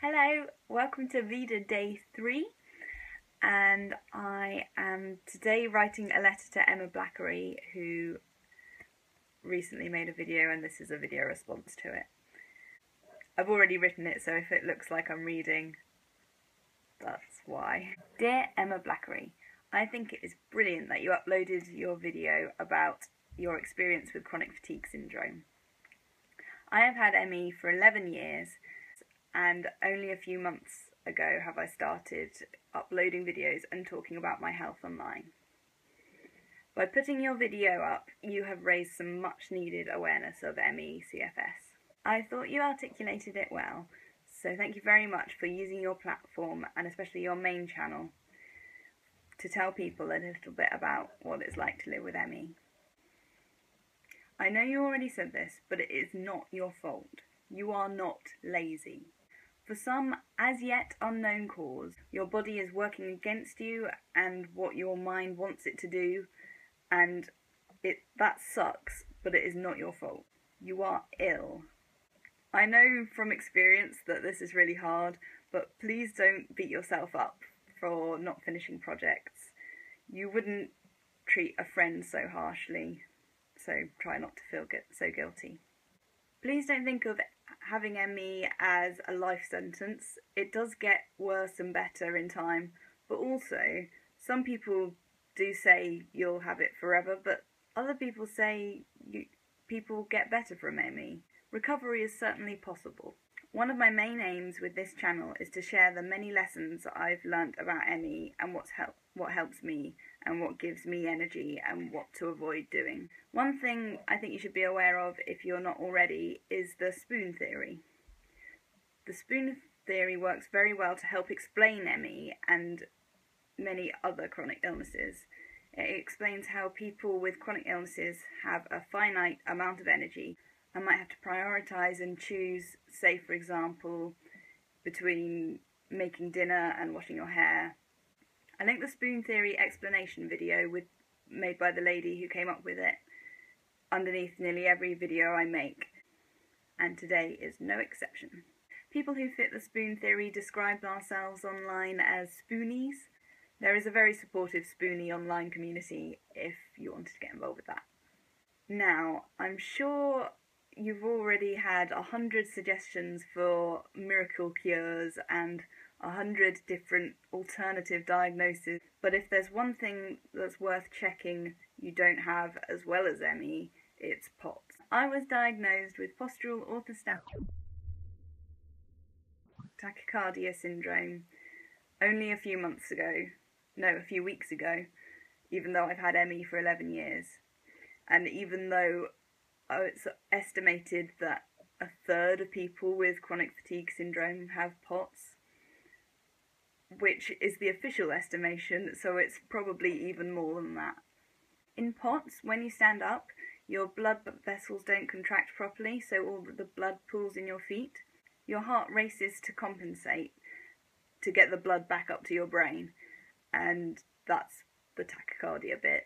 Hello, welcome to Veda Day 3, and I am today writing a letter to Emma Blackery, who recently made a video, and this is a video response to it. I've already written it, so if it looks like I'm reading, that's why. Dear Emma Blackery, I think it is brilliant that you uploaded your video about your experience with chronic fatigue syndrome. I have had ME for 11 years, and only a few months ago have I started uploading videos and talking about my health online. By putting your video up, you have raised some much needed awareness of ME/CFS. I thought you articulated it well, so thank you very much for using your platform, and especially your main channel, to tell people a little bit about what it's like to live with ME. I know you already said this, but it is not your fault. You are not lazy. For some as yet unknown cause, your body is working against you and what your mind wants it to do, and that sucks, but it is not your fault. You are ill. I know from experience that this is really hard, but please don't beat yourself up for not finishing projects. You wouldn't treat a friend so harshly, so try not to feel so guilty. Please don't think of having ME as a life sentence. It does get worse and better in time, but also some people do say you'll have it forever, but other people say people get better from ME. Recovery is certainly possible. One of my main aims with this channel is to share the many lessons I've learnt about ME and what helps me and what gives me energy and what to avoid doing. One thing I think you should be aware of, if you're not already, is the spoon theory. The spoon theory works very well to help explain ME and many other chronic illnesses. It explains how people with chronic illnesses have a finite amount of energy and might have to prioritise and choose, say for example, between making dinner and washing your hair. I link the spoon theory explanation video made by the lady who came up with it underneath nearly every video I make, and today is no exception. People who fit the spoon theory describe themselves online as spoonies. There is a very supportive spoonie online community if you wanted to get involved with that. Now, I'm sure you've already had 100 suggestions for miracle cures and 100 different alternative diagnoses, but if there's one thing that's worth checking you don't have as well as ME, it's POTS. I was diagnosed with postural orthostatic tachycardia syndrome only a few weeks ago, even though I've had ME for 11 years. And even though it's estimated that a third of people with chronic fatigue syndrome have POTS, which is the official estimation, so it's probably even more than that. In POTS, when you stand up, your blood vessels don't contract properly, so all the blood pools in your feet. Your heart races to compensate, to get the blood back up to your brain, and that's the tachycardia bit.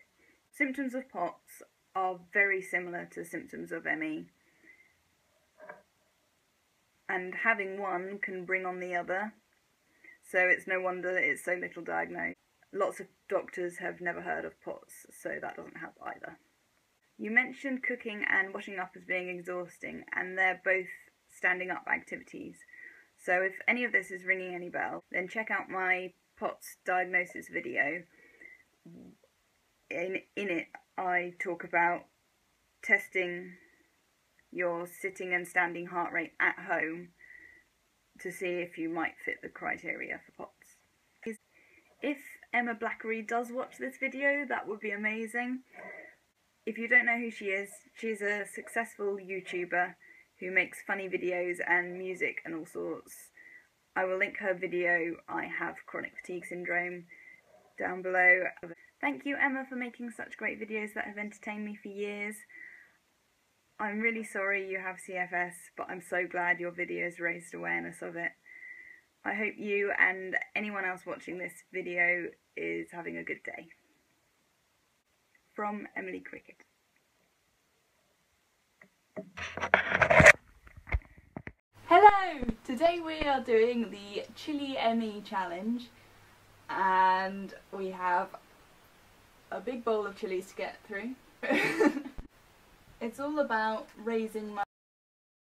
Symptoms of POTS are very similar to symptoms of ME, and having one can bring on the other, so it's no wonder that it's so little diagnosed. Lots of doctors have never heard of POTS, so that doesn't help either. You mentioned cooking and washing up as being exhausting, and they're both standing up activities. So if any of this is ringing any bell, then check out my POTS diagnosis video. In it, I talk about testing your sitting and standing heart rate at home to see if you might fit the criteria for POTS. If Emma Blackery does watch this video, that would be amazing. If you don't know who she is, she's a successful YouTuber who makes funny videos and music and all sorts. I will link her video, I Have Chronic Fatigue Syndrome, down below. Thank you, Emma, for making such great videos that have entertained me for years. I'm really sorry you have CFS, but I'm so glad your videos raised awareness of it. I hope you and anyone else watching this video is having a good day. From Emily Cricket. Hello! Today we are doing the Chili Emmy challenge and we have a big bowl of chilies to get through. It's all about raising